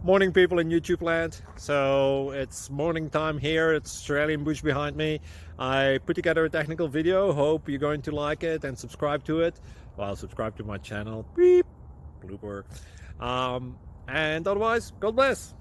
Morning, people in YouTube land. So it's morning time here. It's Australian bush behind me. I put together a technical video. Hope you're going to like it and subscribe to it. Well, subscribe to my channel. Beep. Blooper. And otherwise, God bless.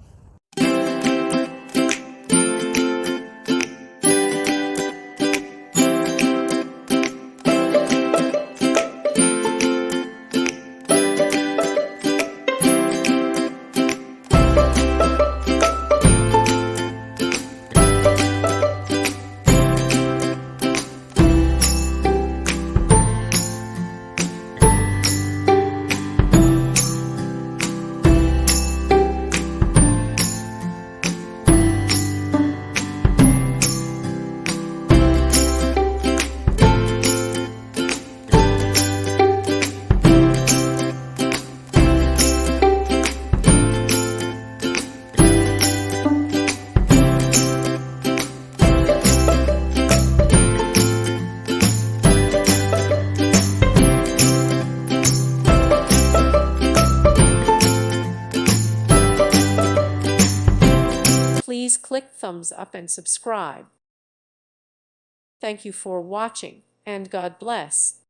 Please click thumbs up and subscribe. Thank you for watching, and God bless.